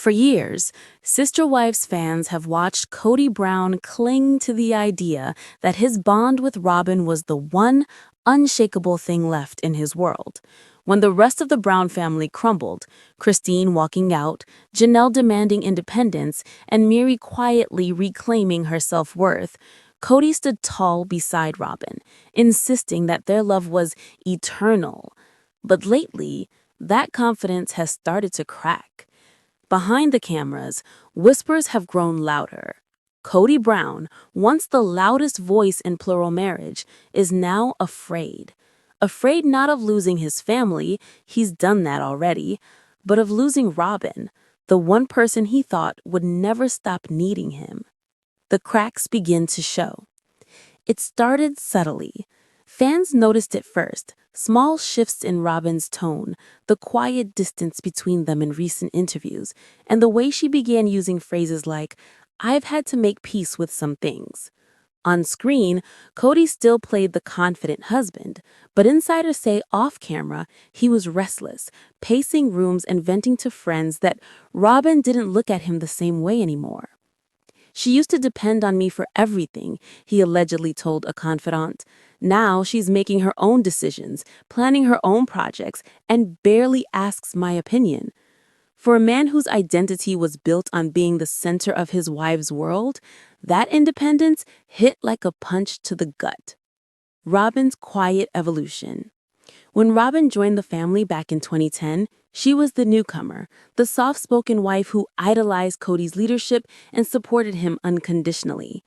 For years, Sister Wives fans have watched Kody Brown cling to the idea that his bond with Robyn was the one unshakable thing left in his world. When the rest of the Brown family crumbled, Christine walking out, Janelle demanding independence, and Miri quietly reclaiming her self-worth, Kody stood tall beside Robyn, insisting that their love was eternal. But lately, that confidence has started to crack. Behind the cameras, whispers have grown louder. Kody Brown, once the loudest voice in plural marriage, is now afraid. Afraid not of losing his family, he's done that already, but of losing Robyn, the one person he thought would never stop needing him. The cracks begin to show. It started subtly. Fans noticed it first, small shifts in Robyn's tone, the quiet distance between them in recent interviews, and the way she began using phrases like, "I've had to make peace with some things." On screen, Kody still played the confident husband, but insiders say off-camera he was restless, pacing rooms and venting to friends that Robyn didn't look at him the same way anymore. "She used to depend on me for everything," he allegedly told a confidant. "Now she's making her own decisions, planning her own projects, and barely asks my opinion." For a man whose identity was built on being the center of his wife's world, that independence hit like a punch to the gut. Robyn's quiet evolution. When Robyn joined the family back in 2010, she was the newcomer, the soft-spoken wife who idolized Kody's leadership and supported him unconditionally.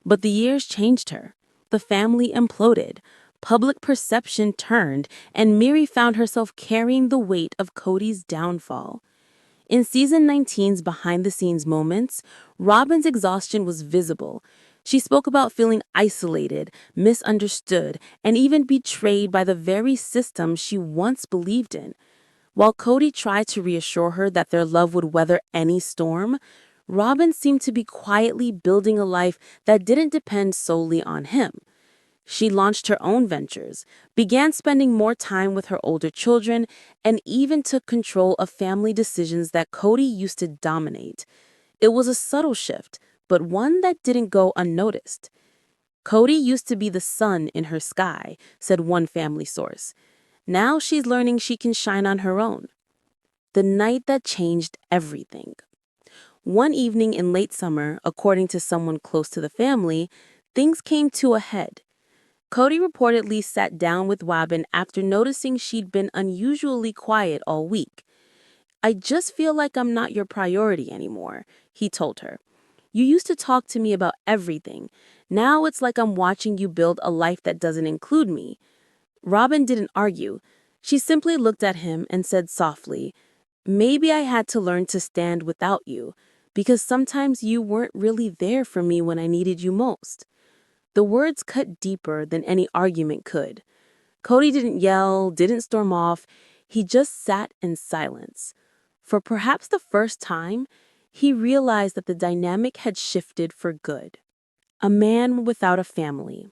But the years changed her. The family imploded. Public perception turned, and Miri found herself carrying the weight of Kody's downfall. In season 19's behind-the-scenes moments, Robyn's exhaustion was visible. She spoke about feeling isolated, misunderstood, and even betrayed by the very system she once believed in. While Kody tried to reassure her that their love would weather any storm, Robyn seemed to be quietly building a life that didn't depend solely on him. She launched her own ventures, began spending more time with her older children, and even took control of family decisions that Kody used to dominate. It was a subtle shift, but one that didn't go unnoticed. "Kody used to be the sun in her sky," said one family source. "Now she's learning she can shine on her own." The night that changed everything. One evening in late summer, according to someone close to the family, things came to a head. Kody reportedly sat down with Robyn after noticing she'd been unusually quiet all week. "I just feel like I'm not your priority anymore," he told her. "You used to talk to me about everything. Now it's like I'm watching you build a life that doesn't include me." Robyn didn't argue. She simply looked at him and said softly, "Maybe I had to learn to stand without you, because sometimes you weren't really there for me when I needed you most." The words cut deeper than any argument could. Kody didn't yell, didn't storm off. He just sat in silence. For perhaps the first time, he realized that the dynamic had shifted for good. A man without a family.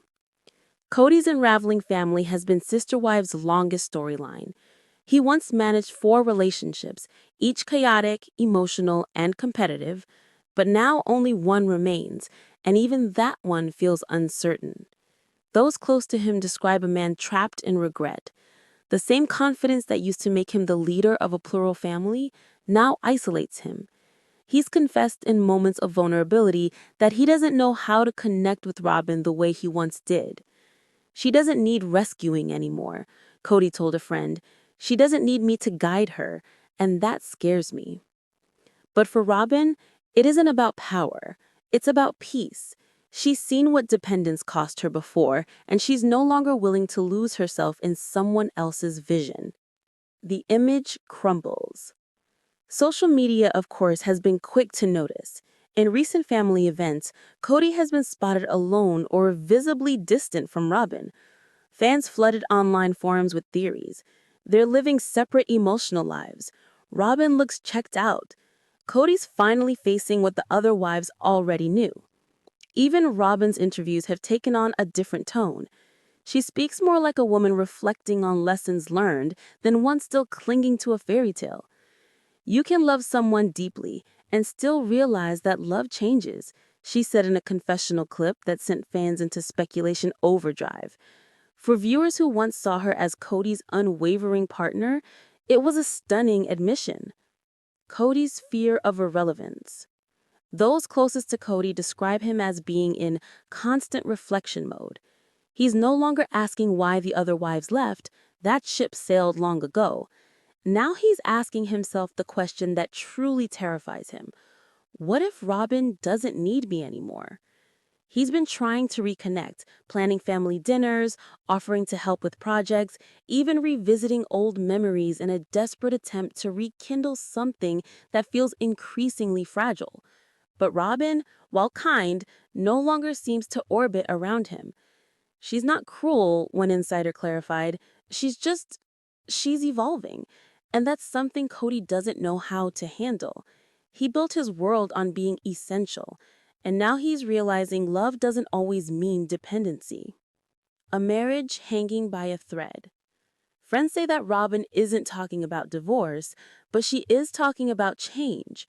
Kody's unraveling family has been Sister Wives' longest storyline. He once managed 4 relationships, each chaotic, emotional, and competitive, but now only one remains, and even that one feels uncertain. Those close to him describe a man trapped in regret. The same confidence that used to make him the leader of a plural family now isolates him. He's confessed in moments of vulnerability that he doesn't know how to connect with Robyn the way he once did. "She doesn't need rescuing anymore," Kody told a friend. "She doesn't need me to guide her, and that scares me." But for Robyn, it isn't about power. It's about peace. She's seen what dependence cost her before, and she's no longer willing to lose herself in someone else's vision. The image crumbles. Social media, of course, has been quick to notice. In recent family events, Kody has been spotted alone or visibly distant from Robyn. Fans flooded online forums with theories. They're living separate emotional lives. Robyn looks checked out. Kody's finally facing what the other wives already knew. Even Robyn's interviews have taken on a different tone. She speaks more like a woman reflecting on lessons learned than one still clinging to a fairy tale. "You can love someone deeply and still realize that love changes," she said in a confessional clip that sent fans into speculation overdrive. For viewers who once saw her as Kody's unwavering partner, it was a stunning admission. Kody's fear of irrelevance. Those closest to Kody describe him as being in constant reflection mode. He's no longer asking why the other wives left. That ship sailed long ago. Now he's asking himself the question that truly terrifies him. What if Robyn doesn't need me anymore? He's been trying to reconnect, planning family dinners, offering to help with projects, even revisiting old memories in a desperate attempt to rekindle something that feels increasingly fragile. But Robyn, while kind, no longer seems to orbit around him. She's not cruel, one insider clarified. She's evolving. And that's something Kody doesn't know how to handle. He built his world on being essential, and now he's realizing love doesn't always mean dependency. A marriage hanging by a thread. Friends say that Robyn isn't talking about divorce, but she is talking about change.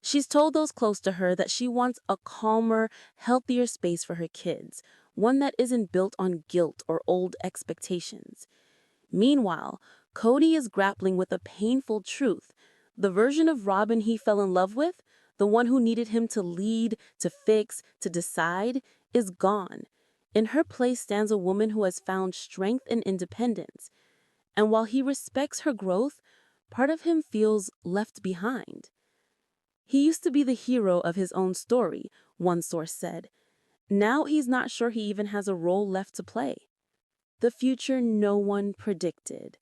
She's told those close to her that she wants a calmer, healthier space for her kids, one that isn't built on guilt or old expectations. Meanwhile, Kody is grappling with a painful truth. The version of Robyn he fell in love with, the one who needed him to lead, to fix, to decide, is gone. In her place stands a woman who has found strength and independence. And while he respects her growth, part of him feels left behind. He used to be the hero of his own story, one source said. Now he's not sure he even has a role left to play. The future no one predicted.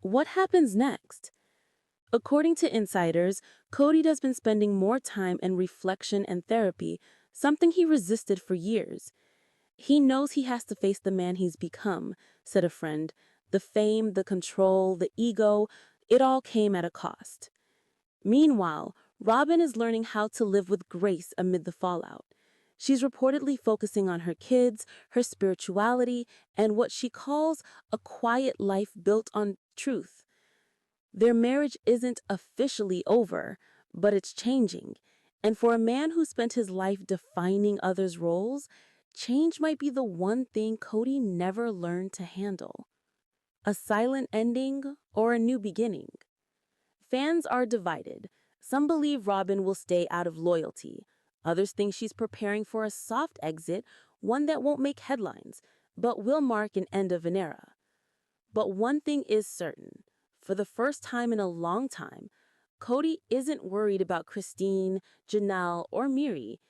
What happens next? According to insiders, Kody has been spending more time in reflection and therapy, something he resisted for years. He knows he has to face the man he's become, said a friend. The fame, the control, the ego, it all came at a cost. Meanwhile, Robyn is learning how to live with grace amid the fallout. She's reportedly focusing on her kids, her spirituality, and what she calls a quiet life built on truth. Their marriage isn't officially over, but it's changing. And for a man who spent his life defining others' roles, change might be the one thing Kody never learned to handle. A silent ending or a new beginning? Fans are divided. Some believe Robyn will stay out of loyalty. Others think she's preparing for a soft exit, one that won't make headlines, but will mark an end of an era. But one thing is certain. For the first time in a long time, Kody isn't worried about Christine, Janelle, or Miri.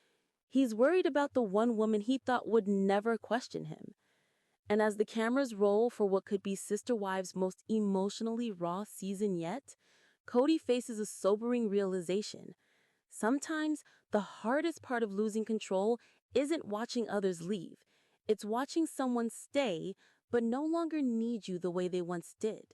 He's worried about the one woman he thought would never question him. And as the cameras roll for what could be Sister Wives' most emotionally raw season yet, Kody faces a sobering realization. Sometimes the hardest part of losing control isn't watching others leave. It's watching someone stay but no longer need you the way they once did.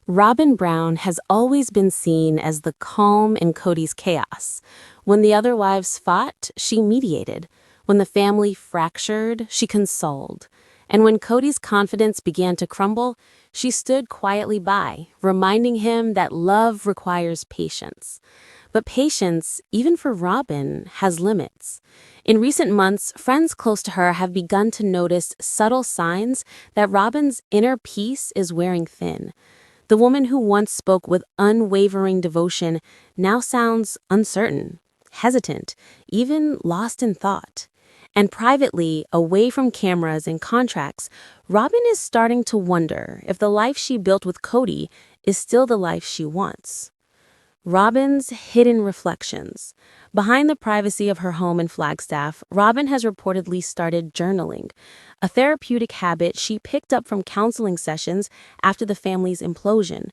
Robyn Brown has always been seen as the calm in Kody's chaos. When the other wives fought, she mediated. When the family fractured, she consoled. And when Kody's confidence began to crumble, she stood quietly by, reminding him that love requires patience. But patience, even for Robyn, has limits. In recent months, friends close to her have begun to notice subtle signs that Robyn's inner peace is wearing thin. The woman who once spoke with unwavering devotion now sounds uncertain, hesitant, even lost in thought. And privately, away from cameras and contracts, Robyn is starting to wonder if the life she built with Kody is still the life she wants. Robyn's hidden reflections. Behind the privacy of her home in Flagstaff, Robyn has reportedly started journaling, a therapeutic habit she picked up from counseling sessions after the family's implosion.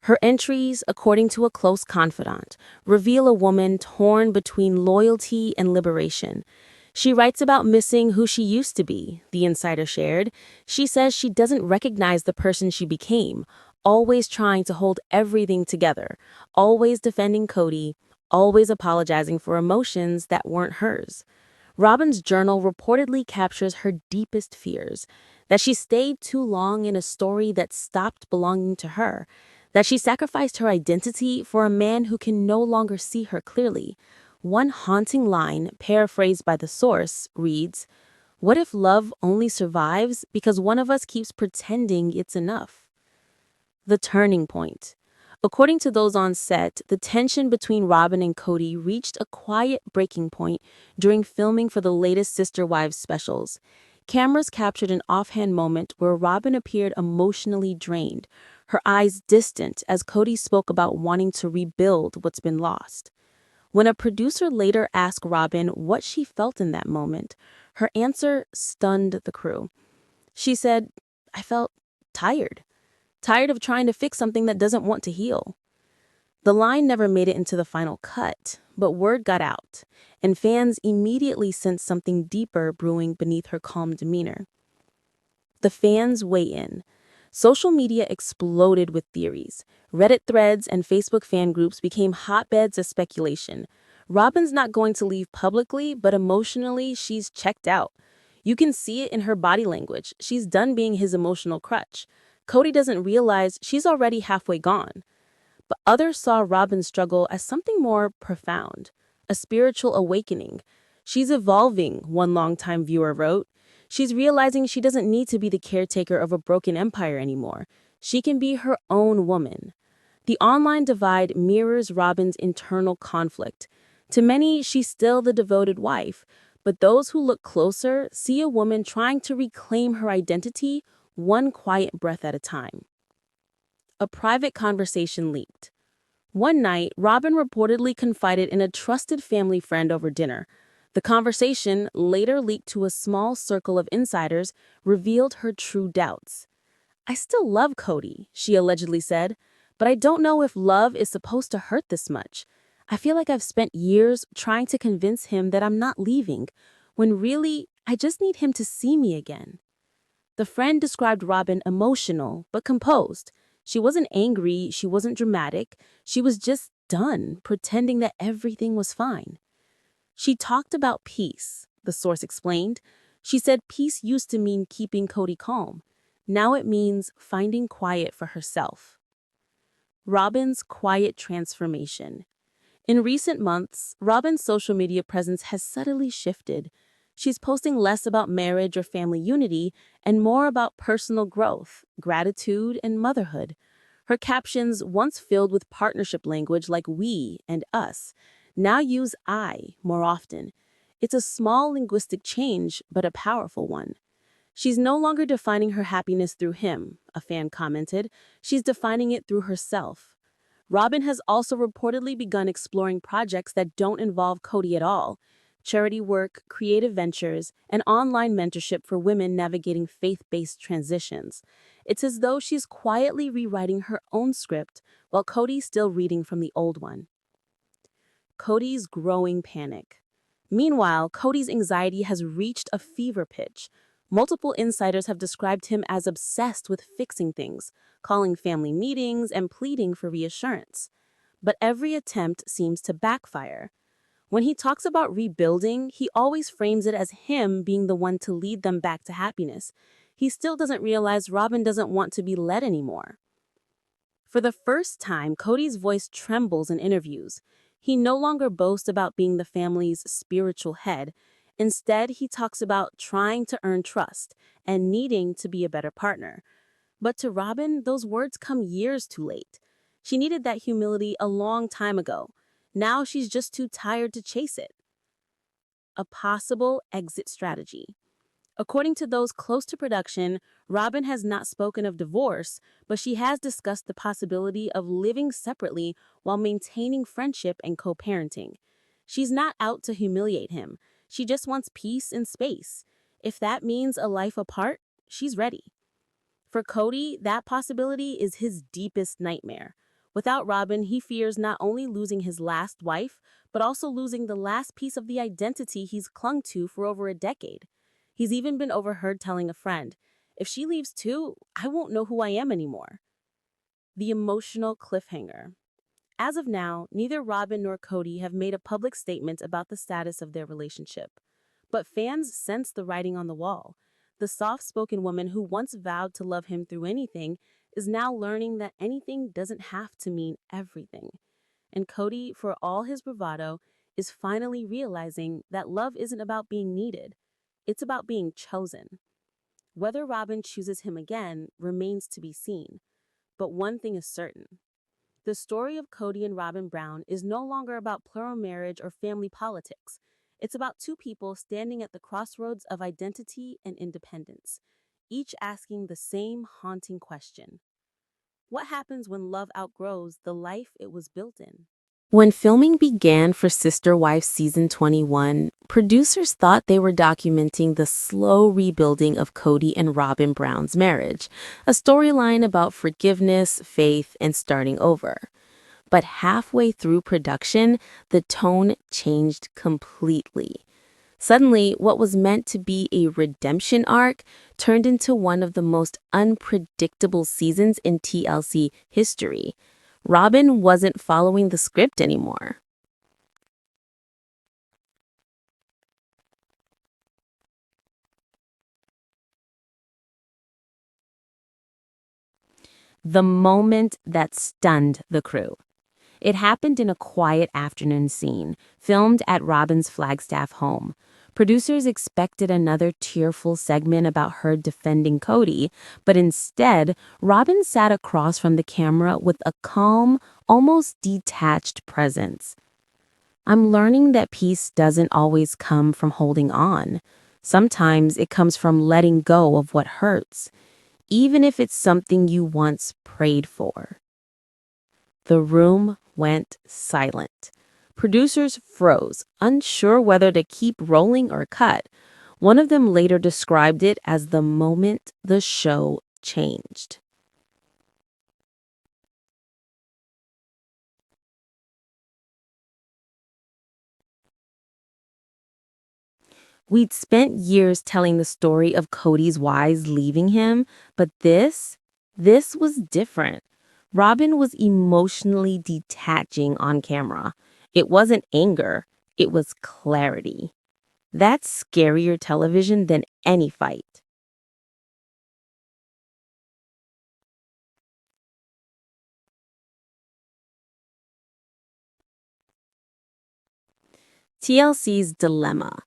Her entries, according to a close confidant, reveal a woman torn between loyalty and liberation. She writes about missing who she used to be, the insider shared. She says she doesn't recognize the person she became, always trying to hold everything together, always defending Kody, always apologizing for emotions that weren't hers. Robyn's journal reportedly captures her deepest fears, that she stayed too long in a story that stopped belonging to her, that she sacrificed her identity for a man who can no longer see her clearly. One haunting line, paraphrased by the source, reads, "What if love only survives because one of us keeps pretending it's enough?" The turning point. According to those on set, the tension between Robyn and Kody reached a quiet breaking point during filming for the latest Sister Wives specials. Cameras captured an offhand moment where Robyn appeared emotionally drained, her eyes distant as Kody spoke about wanting to rebuild what's been lost. When a producer later asked Robyn what she felt in that moment, her answer stunned the crew. She said, "I felt tired. Tired of trying to fix something that doesn't want to heal." The line never made it into the final cut, but word got out, and fans immediately sensed something deeper brewing beneath her calm demeanor. The fans weigh in. Social media exploded with theories. Reddit threads and Facebook fan groups became hotbeds of speculation. Robyn's not going to leave publicly, but emotionally, she's checked out. You can see it in her body language. She's done being his emotional crutch. Kody doesn't realize she's already halfway gone. But others saw Robyn's struggle as something more profound, a spiritual awakening. "She's evolving," one longtime viewer wrote. "She's realizing she doesn't need to be the caretaker of a broken empire anymore. She can be her own woman." The online divide mirrors Robyn's internal conflict. To many, she's still the devoted wife, but those who look closer see a woman trying to reclaim her identity one quiet breath at a time. A private conversation leaked. One night, Robyn reportedly confided in a trusted family friend over dinner. The conversation, later leaked to a small circle of insiders, revealed her true doubts. "I still love Kody," she allegedly said, "but I don't know if love is supposed to hurt this much. I feel like I've spent years trying to convince him that I'm not leaving, when really, I just need him to see me again." The friend described Robyn emotional, but composed. She wasn't angry, she wasn't dramatic, she was just done, pretending that everything was fine. She talked about peace, the source explained. She said peace used to mean keeping Kody calm. Now it means finding quiet for herself. Robyn's quiet transformation. In recent months, Robyn's social media presence has subtly shifted. She's posting less about marriage or family unity and more about personal growth, gratitude, and motherhood. Her captions, once filled with partnership language like "we" and "us," now use "I" more often. It's a small linguistic change, but a powerful one. "She's no longer defining her happiness through him," a fan commented. "She's defining it through herself." Robyn has also reportedly begun exploring projects that don't involve Kody at all: charity work, creative ventures, and online mentorship for women navigating faith-based transitions. It's as though she's quietly rewriting her own script while Kody's still reading from the old one. Kody's growing panic. Meanwhile, Kody's anxiety has reached a fever pitch. Multiple insiders have described him as obsessed with fixing things, calling family meetings and pleading for reassurance. But every attempt seems to backfire. When he talks about rebuilding, he always frames it as him being the one to lead them back to happiness. He still doesn't realize Robyn doesn't want to be led anymore. For the first time, Kody's voice trembles in interviews. He no longer boasts about being the family's spiritual head. Instead, he talks about trying to earn trust and needing to be a better partner. But to Robyn, those words come years too late. She needed that humility a long time ago. Now she's just too tired to chase it. A possible exit strategy. According to those close to production, Robyn has not spoken of divorce, but she has discussed the possibility of living separately while maintaining friendship and co-parenting. She's not out to humiliate him. She just wants peace and space. If that means a life apart, she's ready. For Kody, that possibility is his deepest nightmare. Without Robyn, he fears not only losing his last wife, but also losing the last piece of the identity he's clung to for over a decade. He's even been overheard telling a friend, "If she leaves too, I won't know who I am anymore." The emotional cliffhanger. As of now, neither Robyn nor Kody have made a public statement about the status of their relationship. But fans sense the writing on the wall. The soft-spoken woman who once vowed to love him through anything is now learning that anything doesn't have to mean everything. And Kody, for all his bravado, is finally realizing that love isn't about being needed, it's about being chosen. Whether Robyn chooses him again remains to be seen. But one thing is certain. The story of Kody and Robyn Brown is no longer about plural marriage or family politics. It's about two people standing at the crossroads of identity and independence, each asking the same haunting question. What happens when love outgrows the life it was built in? When filming began for Sister Wives Season 21, producers thought they were documenting the slow rebuilding of Kody and Robyn Brown's marriage, a storyline about forgiveness, faith, and starting over. But halfway through production, the tone changed completely. Suddenly, what was meant to be a redemption arc turned into one of the most unpredictable seasons in TLC history. Robyn wasn't following the script anymore. The moment that stunned the crew. It happened in a quiet afternoon scene, filmed at Robyn's Flagstaff home. Producers expected another tearful segment about her defending Kody, but instead, Robyn sat across from the camera with a calm, almost detached presence. I'm learning that peace doesn't always come from holding on. Sometimes it comes from letting go of what hurts, even if it's something you once prayed for. The room went silent. Producers froze, unsure whether to keep rolling or cut. One of them later described it as the moment the show changed. We'd spent years telling the story of Kody's wives leaving him, but this was different. Robyn was emotionally detaching on camera. It wasn't anger, it was clarity. That's scarier television than any fight. TLC's dilemma.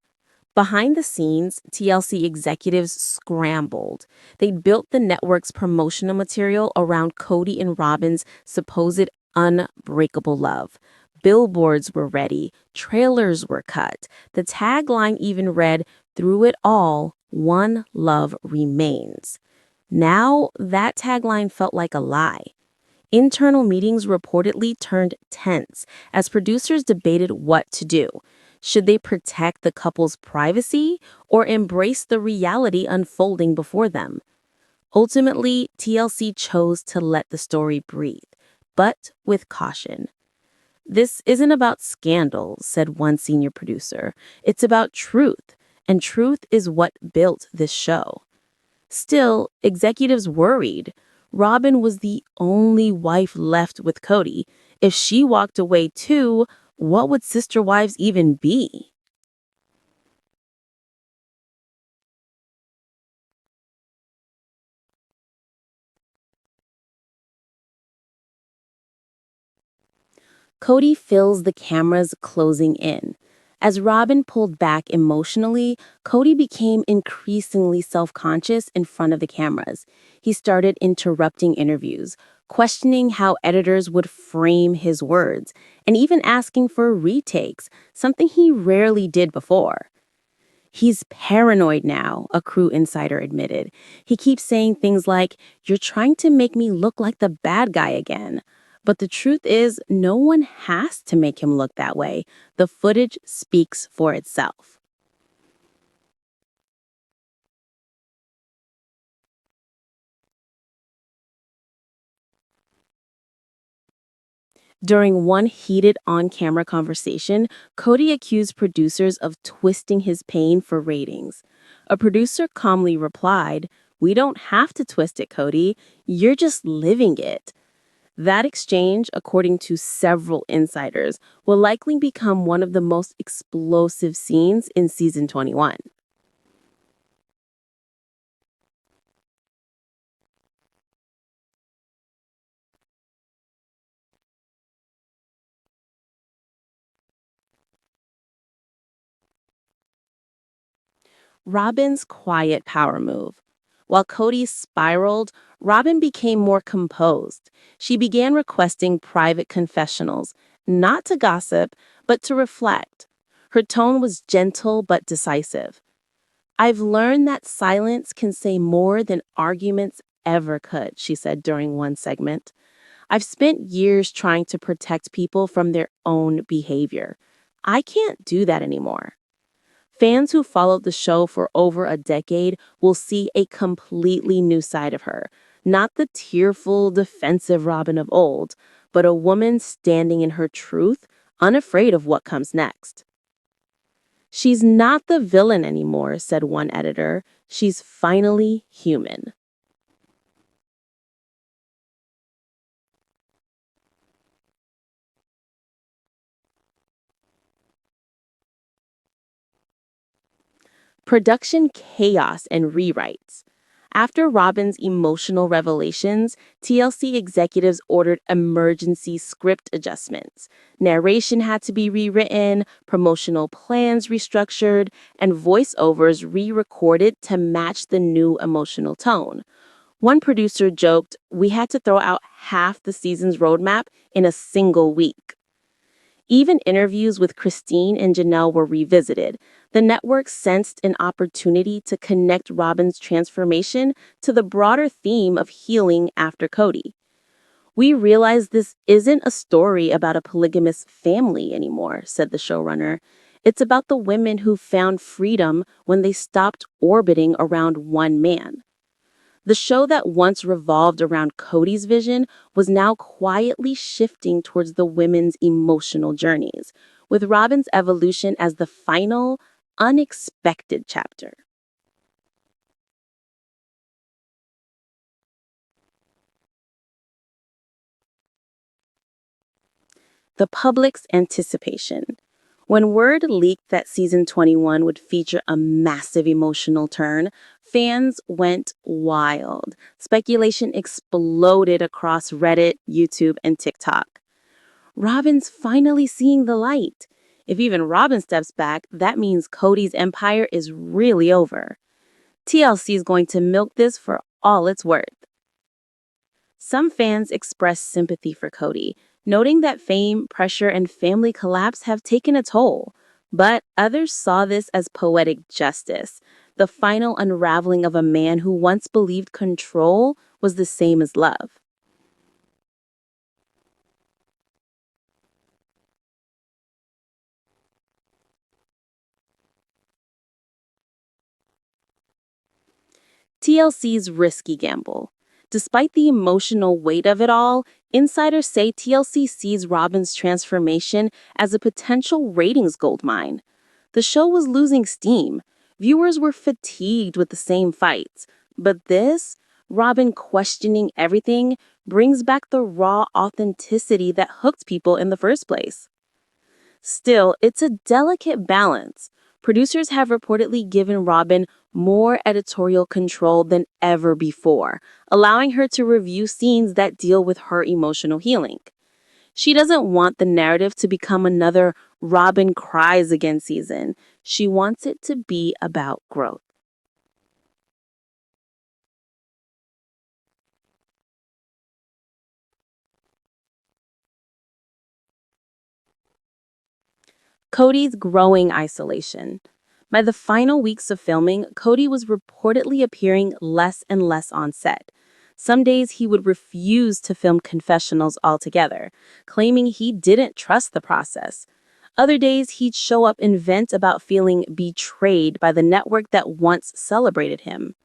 Behind the scenes, TLC executives scrambled. They built the network's promotional material around Kody and Robyn's supposed unbreakable love. Billboards were ready, trailers were cut. The tagline even read, "Through it all, one love remains." Now, that tagline felt like a lie. Internal meetings reportedly turned tense as producers debated what to do. Should they protect the couple's privacy or embrace the reality unfolding before them? Ultimately, TLC chose to let the story breathe, but with caution. "This isn't about scandal," said one senior producer. "It's about truth, and truth is what built this show." Still, executives worried. Robyn was the only wife left with Kody. If she walked away too, what would Sister Wives even be? Kody feels the cameras closing in. As Robyn pulled back emotionally, Kody became increasingly self-conscious in front of the cameras. He started interrupting interviews, questioning how editors would frame his words, and even asking for retakes, something he rarely did before. "He's paranoid now," a crew insider admitted. "He keeps saying things like, 'You're trying to make me look like the bad guy again.' But the truth is, no one has to make him look that way. The footage speaks for itself." During one heated on-camera conversation, Kody accused producers of twisting his pain for ratings. A producer calmly replied, "We don't have to twist it, Kody. You're just living it." That exchange, according to several insiders, will likely become one of the most explosive scenes in season 21. Robyn's quiet power move. While Kody spiraled, Robyn became more composed. She began requesting private confessionals, not to gossip, but to reflect. Her tone was gentle but decisive. I've learned that silence can say more than arguments ever could, she said during one segment. I've spent years trying to protect people from their own behavior. I can't do that anymore. Fans who followed the show for over a decade will see a completely new side of her. Not the tearful, defensive Robyn of old, but a woman standing in her truth, unafraid of what comes next. She's not the villain anymore, said one editor. She's finally human. Production chaos and rewrites. After Robyn's emotional revelations, TLC executives ordered emergency script adjustments. Narration had to be rewritten, promotional plans restructured, and voiceovers re-recorded to match the new emotional tone. One producer joked, "We had to throw out half the season's roadmap in a single week." Even interviews with Christine and Janelle were revisited. The network sensed an opportunity to connect Robyn's transformation to the broader theme of healing after Kody. We realize this isn't a story about a polygamous family anymore, said the showrunner. It's about the women who found freedom when they stopped orbiting around one man. The show that once revolved around Kody's vision was now quietly shifting towards the women's emotional journeys, with Robyn's evolution as the final, unexpected chapter. The public's anticipation. When word leaked that season 21 would feature a massive emotional turn, fans went wild. Speculation exploded across Reddit, YouTube, and TikTok. Robyn's finally seeing the light. If even Robyn steps back, that means Kody's empire is really over. TLC is going to milk this for all it's worth. Some fans expressed sympathy for Kody, noting that fame, pressure, and family collapse have taken a toll. But others saw this as poetic justice, the final unraveling of a man who once believed control was the same as love. TLC's risky gamble. Despite the emotional weight of it all, insiders say TLC sees Robyn's transformation as a potential ratings goldmine. The show was losing steam. Viewers were fatigued with the same fights. But this, Robyn questioning everything, brings back the raw authenticity that hooked people in the first place. Still, it's a delicate balance. Producers have reportedly given Robyn more editorial control than ever before, allowing her to review scenes that deal with her emotional healing. She doesn't want the narrative to become another Robyn cries again season. She wants it to be about growth. Kody's growing isolation. By the final weeks of filming, Kody was reportedly appearing less and less on set. Some days he would refuse to film confessionals altogether, claiming he didn't trust the process. Other days he'd show up and vent about feeling betrayed by the network that once celebrated him.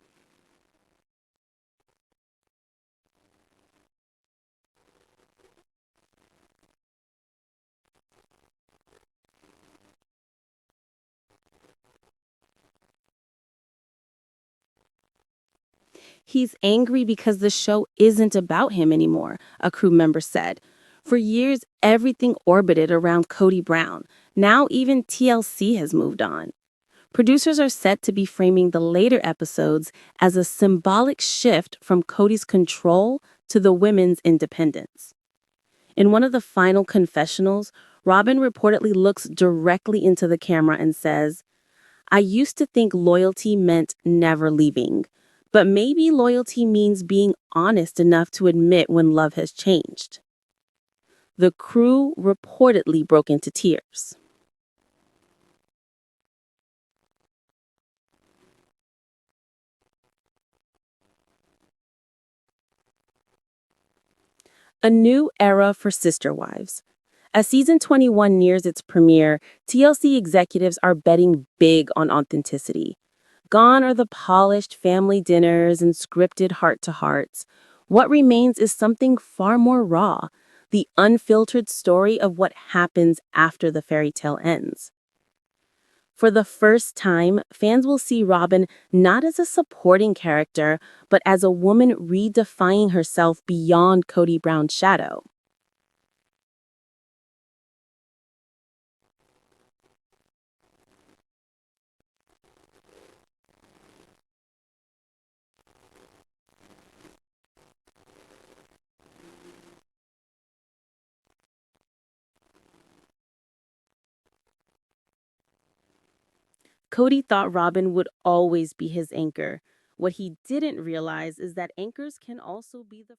He's angry because the show isn't about him anymore, a crew member said. For years, everything orbited around Kody Brown. Now even TLC has moved on. Producers are set to be framing the later episodes as a symbolic shift from Kody's control to the women's independence. In one of the final confessionals, Robyn reportedly looks directly into the camera and says, I used to think loyalty meant never leaving, but maybe loyalty means being honest enough to admit when love has changed. The crew reportedly broke into tears. A new era for sister wives. As season 21 nears its premiere, TLC executives are betting big on authenticity. Gone are the polished family dinners and scripted heart to hearts. What remains is something far more raw, the unfiltered story of what happens after the fairy tale ends. For the first time, fans will see Robyn not as a supporting character, but as a woman redefining herself beyond Kody Brown's shadow. Kody thought Robyn would always be his anchor. What he didn't realize is that anchors can also be the